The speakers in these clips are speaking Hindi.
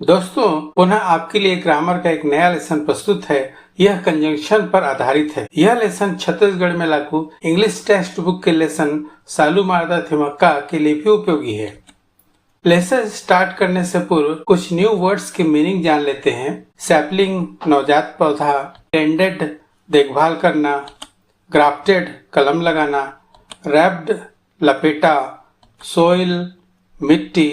दोस्तों, पुनः आपके लिए ग्रामर का एक नया लेसन प्रस्तुत है। यह कंजंक्शन पर आधारित है। यह लेसन छत्तीसगढ़ में लागू इंग्लिश टेक्स्ट बुक के लेसन सालू मारदा थिमक्का के लिए भी उपयोगी है। लेसन स्टार्ट करने से पूर्व कुछ न्यू वर्ड्स के मीनिंग जान लेते हैं। सैपलिंग नवजात पौधा, टेंडेड देखभाल करना, ग्राफ्टेड कलम लगाना, रैप्ड लपेटा, सोइल मिट्टी,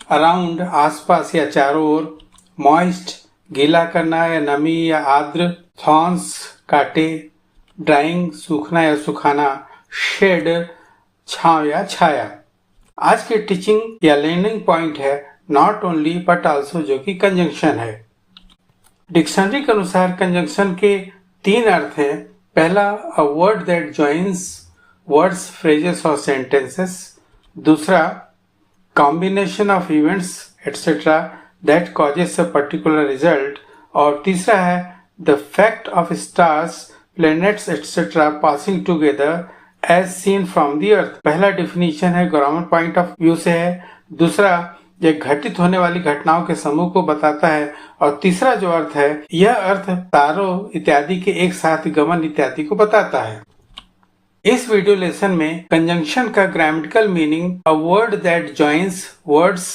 अराउंड आसपास या चारों ओर, मॉइस्ट गीला करना या नमी या आर्द्र, थॉर्न्स काटे, ड्राइंग सूखना या सुखाना, शेड छांव या छाया। आज के टीचिंग या लर्निंग पॉइंट है नॉट ओनली बट आल्सो, जो कि कंजंक्शन है। डिक्शनरी के अनुसार कंजंक्शन के 3 अर्थ हैं। पहला, a word that joins words, phrases और सेंटेंसेस। दूसरा, combination of events etc. that causes a particular result। और तीसरा है the fact of stars, planets etc. passing together as seen from the earth। पहला डिफिनीशन है ग्रामर पॉइंट ऑफ व्यू से है। दूसरा, यह घटित होने वाली घटनाओं के समूह को बताता है। और तीसरा जो अर्थ है, यह अर्थ तारों इत्यादि के एक साथ गमन इत्यादि को बताता है। इस वीडियो लेसन में कंजंक्शन का grammatical meaning, a word that joins words,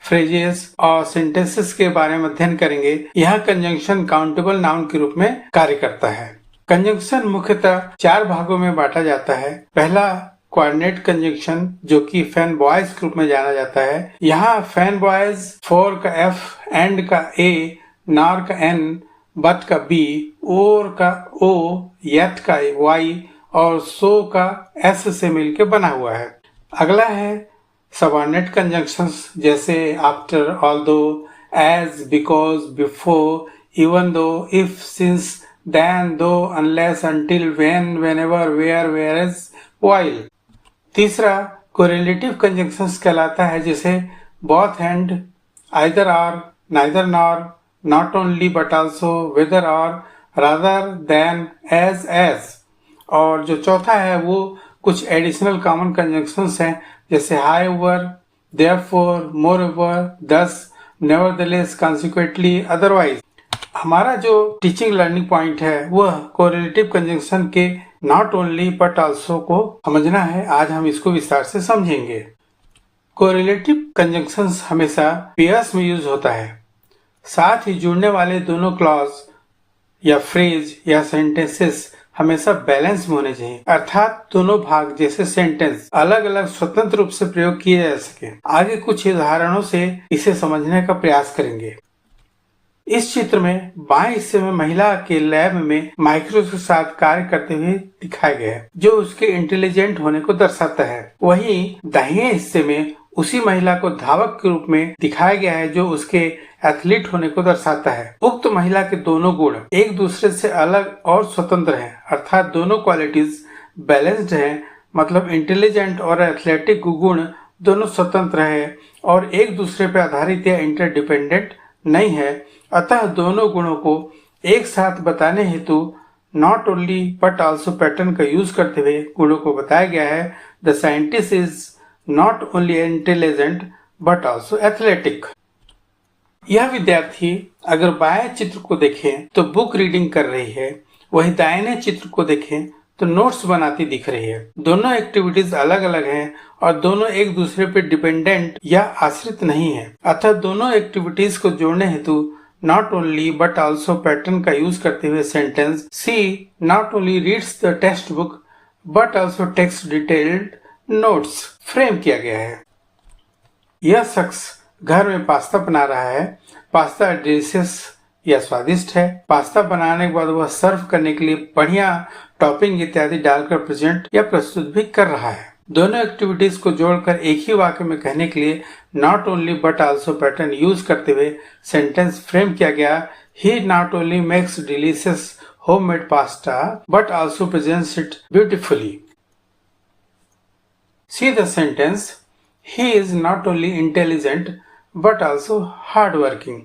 phrases और सेंटेंसेस के बारे में अध्ययन करेंगे। यह कंजंक्शन काउंटेबल नाउन के रूप में कार्य करता है। कंजंक्शन मुख्यतः 4 भागों में बांटा जाता है। पहला, कोऑर्डिनेट कंजंक्शन, जो कि फैन बॉयज के रूप में जाना जाता है। यहाँ फैन बॉयज फोर का एफ, एंड का ए, नार का एन, बट का बी, ओर का ओ, यत का वाई और सो का एस से मिलकर बना हुआ है। अगला है सबऑर्डिनेट कंजंक्शंस, जैसे after, although, as, because, before, even though, if, since, then, though, unless, until, when, whenever, where, whereas, while. तीसरा, कोरिलेटिव कंजंक्शंस कहलाता है, जैसे both and, either or, neither nor, not only but also, whether or, rather than, as. और जो चौथा है वो कुछ एडिशनल कॉमन कंजंक्शंस हैं, जैसे high over, therefore, more over, दस, नेवरदलेस, कॉन्सिक्वेंटली, अदरवाइज। हमारा जो टीचिंग लर्निंग पॉइंट है वह कोरिलेटिव कंजंक्शन के नॉट ओनली बट आल्सो को समझना है। आज हम इसको विस्तार से समझेंगे। कोरिलेटिव कंजंक्शंस हमेशा पेयर्स में यूज होता है। साथ ही जुड़ने वाले दोनों क्लॉज या फ्रेज या सेंटेंसेस हमेशा बैलेंस में होने चाहिए, अर्थात दोनों भाग जैसे सेंटेंस अलग अलग स्वतंत्र रूप से प्रयोग किए जा सके। आगे कुछ उदाहरणों से इसे समझने का प्रयास करेंगे। इस चित्र में बाएं हिस्से में महिला के लैब में माइक्रोस्कोप के साथ कार्य करते हुए दिखाया गया है, जो उसके इंटेलिजेंट होने को दर्शाता है। वहीं दाहिने हिस्से में उसी महिला को धावक के रूप में दिखाया गया है, जो उसके एथलीट होने को दर्शाता है। उक्त महिला के दोनों गुण एक दूसरे से अलग और स्वतंत्र हैं, अर्थात दोनों क्वालिटीज बैलेंस्ड हैं। मतलब इंटेलिजेंट और एथलेटिक गुण दोनों स्वतंत्र है और एक दूसरे पर आधारित या इंटरडिपेंडेंट नहीं है। अतः दोनों गुणों को एक साथ बताने हेतु not only but also pattern का यूज करते हुए गुणों को बताया गया है। The scientist is not only intelligent but also athletic. यह विद्यार्थी अगर बाएं चित्र को देखें तो बुक रीडिंग कर रही है, वही दाहिने चित्र को देखें तो नोट्स बनाती दिख रही है। दोनों एक्टिविटीज अलग अलग हैं और दोनों एक दूसरे पर डिपेंडेंट या आश्रित नहीं है। अतः दोनों एक्टिविटीज को जोड़ने हेतु not only but also pattern का यूज करते हुए sentence C not only reads the textbook but also takes detailed notes frame किया गया है। यह शख्स घर में पास्ता बना रहा है। पास्ता डिलिशियस या स्वादिष्ट है। पास्ता बनाने के बाद वह सर्व करने के लिए बढ़िया टॉपिंग इत्यादि डालकर प्रेजेंट या प्रस्तुत भी कर रहा है। दोनों एक्टिविटीज को जोड़कर एक ही वाक्य में कहने के लिए not only but also pattern use करते हुए सेंटेंस फ्रेम किया गया। He not only makes delicious homemade pasta but also presents it beautifully. See the sentence, he is not only intelligent but also hard working।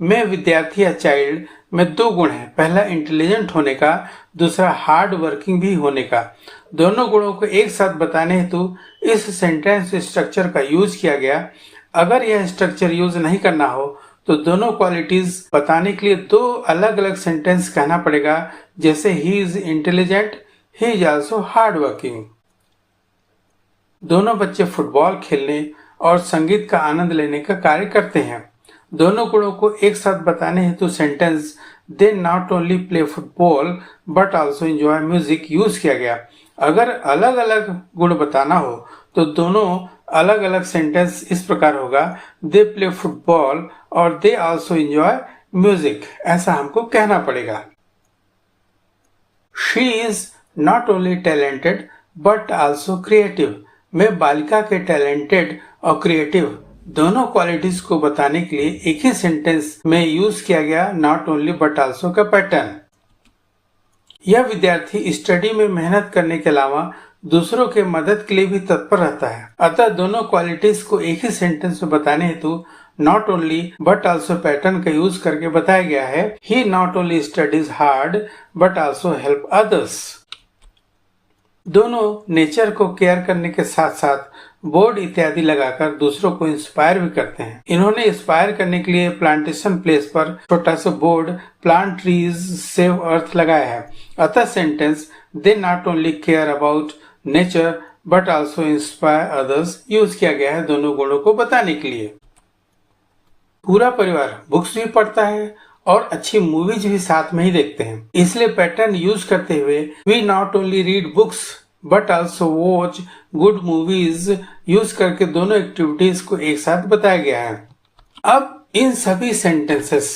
में विद्यार्थी या चाइल्ड में 2 गुण हैं। पहला इंटेलिजेंट होने का, दूसरा हार्ड वर्किंग भी होने का। दोनों गुणों को एक साथ बताने हेतु इस सेंटेंस स्ट्रक्चर का यूज किया गया। अगर यह स्ट्रक्चर यूज नहीं करना हो तो दोनों क्वालिटीज बताने के लिए दो अलग अलग सेंटेंस कहना पड़ेगा, जैसे he is intelligent, he is also hard working. दोनों बच्चे फुटबॉल खेलने और संगीत का आनंद लेने का कार्य करते हैं। दोनों गुणों को एक साथ बताने हेतु sentence they not only play football but also enjoy music use किया गया। अगर अलग अलग गुण बताना हो तो दोनों अलग अलग सेंटेंस इस प्रकार होगा, दे प्ले फुटबॉल और दे ऑल्सो एंजॉय म्यूजिक, ऐसा हमको कहना पड़ेगा। She is not only talented but also creative. मैं बालिका के टैलेंटेड और क्रिएटिव दोनों क्वालिटीज को बताने के लिए एक ही सेंटेंस में यूज किया गया नॉट ओनली बट ऑल्सो का पैटर्न। यह विद्यार्थी स्टडी में मेहनत करने के अलावा दूसरों के मदद के लिए भी तत्पर रहता है। अतः दोनों क्वालिटीज को एक ही सेंटेंस में बताने हेतु not only but also pattern का यूज करके बताया गया है। He not only studies hard but also help others. दोनों नेचर को केयर करने के साथ साथ बोर्ड इत्यादि लगाकर दूसरों को इंस्पायर भी करते हैं। इन्होंने इंस्पायर करने के लिए प्लांटेशन प्लेस पर छोटा सा board plant trees save earth लगाया है। अतः sentence they not only care about nature but also inspire others use किया गया है दोनों गुणों को बताने के लिए। पूरा परिवार बुक्स भी पढ़ता है और अच्छी मूवीज भी साथ में ही देखते हैं, इसलिए पैटर्न यूज करते हुए we not only read books but also watch good movies use करके दोनों एक्टिविटीज को एक साथ बताया गया है। अब इन सभी सेंटेंसेस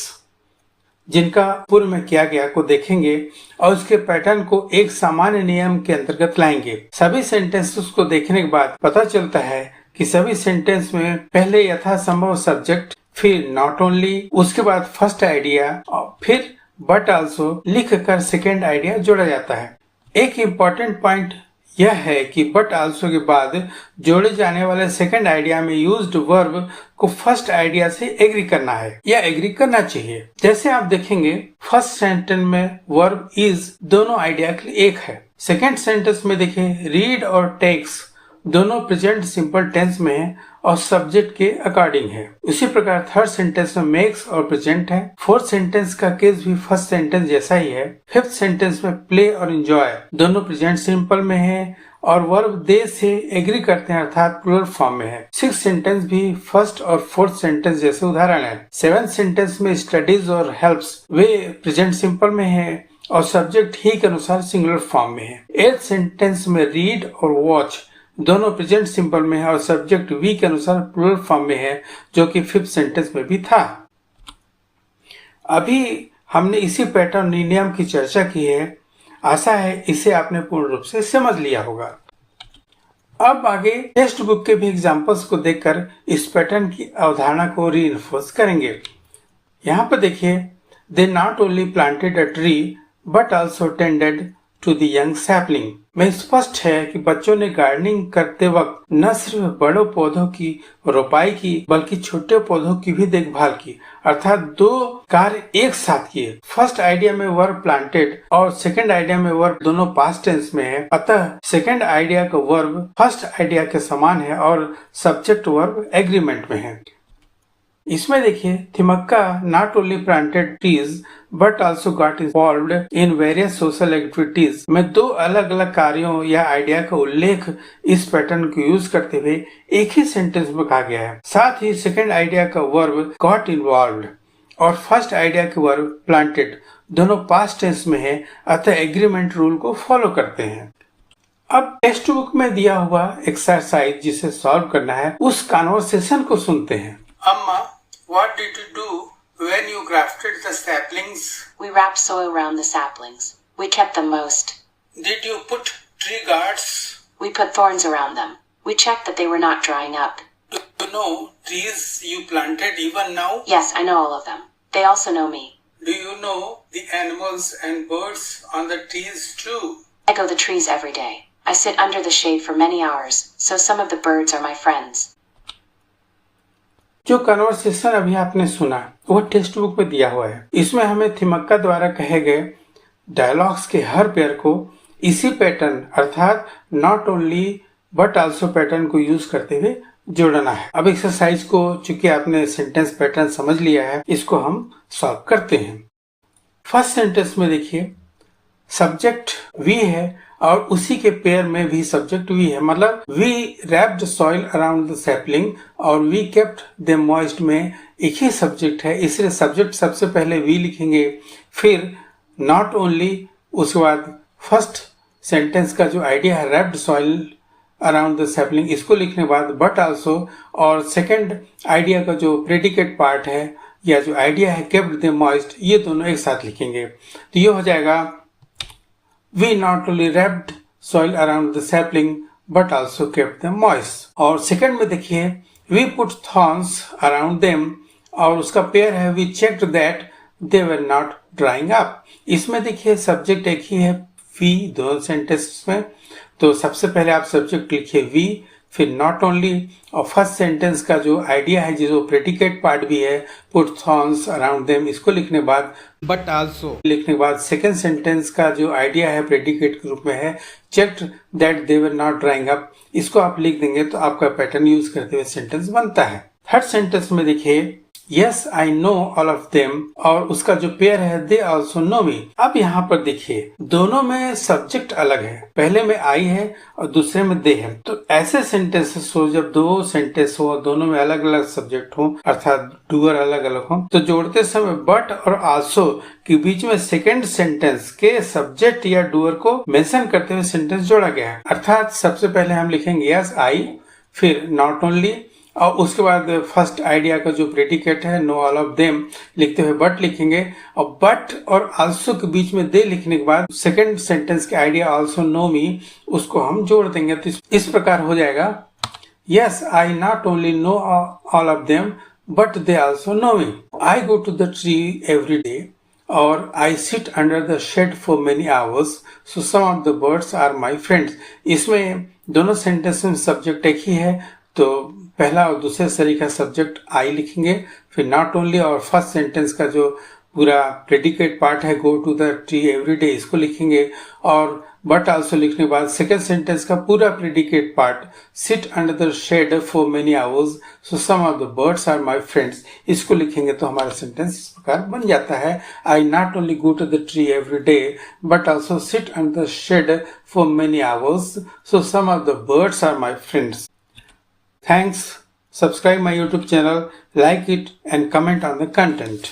जिनका पूर्व में किया गया को देखेंगे और उसके पैटर्न को एक सामान्य नियम के अंतर्गत लाएंगे। सभी सेंटेंसेस को देखने के बाद पता चलता है कि सभी सेंटेंस में पहले यथासंभव सब्जेक्ट, फिर नॉट ओनली, उसके बाद फर्स्ट आइडिया और फिर बट ऑल्सो लिख कर सेकेंड आइडिया जोड़ा जाता है। एक इम्पॉर्टेंट पॉइंट यह है कि बट ऑल्सो के बाद जोड़े जाने वाले सेकंड आइडिया में यूज्ड वर्ब को फर्स्ट आइडिया से एग्री करना है या एग्री करना चाहिए। जैसे आप देखेंगे फर्स्ट सेंटेंस में वर्ब इज दोनों आइडिया के लिए एक है। सेकंड सेंटेंस में देखें रीड और टेक्स दोनों प्रेजेंट सिंपल टेंस में है और सब्जेक्ट के अकॉर्डिंग है। उसी प्रकार थर्ड सेंटेंस में मेक्स और प्रेजेंट है। फोर्थ सेंटेंस का केस भी फर्स्ट सेंटेंस जैसा ही है। फिफ्थ सेंटेंस में प्ले और एंजॉय दोनों प्रेजेंट सिंपल में है और वर्ब दे से एग्री करते हैं अर्थात प्लूरल फॉर्म में है। सिक्स सेंटेंस भी फर्स्ट और फोर्थ सेंटेंस जैसे उदाहरण है। सेवेंथ सेंटेंस में स्टडीज और हेल्प्स वे प्रेजेंट सिंपल में है और सब्जेक्ट ही के अनुसार सिंगुलर फॉर्म में है। एट्थ सेंटेंस में रीड और वॉच दोनों प्रेजेंट सिंपल में है और सब्जेक्ट वी के अनुसार प्लूरल फॉर्म में है, जो कि फिफ्थ सेंटेंस में भी था। अभी हमने इसी पैटर्न नियम की चर्चा की है। आशा है इसे आपने पूर्ण रूप से समझ लिया होगा। अब आगे टेक्स्ट बुक के भी एग्जांपल्स को देखकर इस पैटर्न की अवधारणा को रीइंफोर्स करेंगे। यहाँ पर देखिए, they not only planted a tree but also tended to the young sapling. में स्पष्ट है कि बच्चों ने गार्डनिंग करते वक्त न सिर्फ बड़े पौधों की रोपाई की बल्कि छोटे पौधों की भी देखभाल की, अर्थात दो कार्य एक साथ किए। फर्स्ट आइडिया में वर्ब प्लांटेड और सेकंड आइडिया में वर्ब दोनों पास्ट टेंस में है, अतः सेकंड आइडिया का वर्ब फर्स्ट आइडिया के समान है और सब्जेक्ट वर्ब एग्रीमेंट में है। इसमें देखिए, Thimmakka not only planted trees but also got involved in various social activities में दो अलग अलग कार्यों या आइडिया का उल्लेख इस पैटर्न को यूज करते हुए एक ही सेंटेंस में कहा गया है। साथ ही सेकंड आइडिया का वर्ब गॉट इन्वॉल्व्ड और फर्स्ट आइडिया का वर्ब प्लांटेड दोनों पास्ट टेंस में है, अतः एग्रीमेंट रूल को फॉलो करते हैं। अब टेक्स्ट बुक में दिया हुआ एक्सरसाइज जिसे सॉल्व करना है, उस कन्वर्सेशन को सुनते हैं। अम्मा, what did you do when you grafted the saplings? We wrapped soil around the saplings. We kept them moist. Did you put tree guards? We put thorns around them. We checked that they were not drying up. Do you know trees you planted even now? Yes, I know all of them. They also know me. Do you know the animals and birds on the trees too? I go to the trees every day. I sit under the shade for many hours, so some of the birds are my friends. जो कन्वर्सेशन अभी आपने सुना वो टेक्स्ट बुक में दिया हुआ है। इसमें हमें थिमक्का द्वारा कहे गए डायलॉग्स के हर पेयर को इसी पैटर्न अर्थात not only but also pattern को यूज करते हुए जोड़ना है। अब एक्सरसाइज को चूंकि आपने सेंटेंस पैटर्न समझ लिया है, इसको हम सॉल्व करते हैं। फर्स्ट सेंटेंस में देखिए सब्जेक्ट वी है और उसी के पेयर में भी सब्जेक्ट वी है, मतलब we wrapped soil around the sapling और वी केप्ट देम मॉइस्ट में एक ही सब्जेक्ट है, इसलिए सब्जेक्ट सबसे पहले वी लिखेंगे, फिर नॉट ओनली, उसके बाद फर्स्ट सेंटेंस का जो आइडिया है wrapped soil around the sapling इसको लिखने के बाद बट आल्सो, और सेकेंड आइडिया का जो प्रेडिकेट पार्ट है या जो आइडिया है केप्ट देम मॉइस्ट, ये दोनों एक साथ लिखेंगे। तो ये हो जाएगा We not only wrapped soil around the sapling but also kept them moist। और सेकंड में देखिए we put thorns around them और उसका पेयर है we checked that they were not drying up। इसमें देखिए सब्जेक्ट एक ही है we दोनों सेंटेंस में, तो सबसे पहले आप सब्जेक्ट लिखिए we, फिर नॉट ओनली, और फर्स्ट सेंटेंस का जो आइडिया है जो प्रेडिकेट पार्ट भी है पुट थॉर्न्स अराउंड देम इसको लिखने के बाद बट आल्सो लिखने के बाद सेकंड सेंटेंस का जो आइडिया है प्रेडिकेट के रूप में है checked that they were not drawing up, इसको आप लिख देंगे तो आपका पैटर्न यूज करते हुए सेंटेंस बनता है। थर्ड सेंटेंस में देखिए yes I know all of them और उसका जो पेयर है दे ऑल्सो नो मी। अब यहाँ पर देखिए दोनों में सब्जेक्ट अलग है, पहले में आई है और दूसरे में दे है, तो ऐसे सेंटेंसेस हो जब दो सेंटेंस हो दोनों में अलग अलग सब्जेक्ट हो अर्थात डूअर अलग अलग हो, तो जोड़ते समय बट और आल्सो के बीच में सेकेंड सेंटेंस के सब्जेक्ट या डूअर को मेंशन करते हुए सेंटेंस जोड़ा गया है। अर्थात सबसे पहले हम लिखेंगे यस आई, फिर नॉट ओनली, और उसके बाद फर्स्ट आइडिया का जो प्रेडिकेट है नो ऑल ऑफ देम लिखते हुए बट लिखेंगे, और बट और आल्सो के बीच में दे लिखने के बाद सेकंड सेंटेंस के आइडिया आल्सो नो मी उसको हम जोड़ देंगे। तो इस प्रकार हो जाएगा yes I not only know all of them but they also know me. I go to the tree every day और I sit under the shade for many hours so some of the birds are my friends. इसमें दोनों सेंटेंस में सब्जेक्ट एक ही है, तो पहला और दूसरे शरीर का सब्जेक्ट आई लिखेंगे, फिर नॉट ओनली और फर्स्ट सेंटेंस का जो पूरा प्रेडिकेट पार्ट है go to the tree every day इसको लिखेंगे, और बट आल्सो लिखने के बाद सेकेंड सेंटेंस का पूरा predicate part sit under the shade for many hours so some of the birds are my friends इसको लिखेंगे तो हमारा सेंटेंस इस प्रकार बन जाता है I not only go to the tree every day but also sit under the shade for many hours so some of the birds are my friends. Thanks. Subscribe my YouTube channel, like it and comment on the content.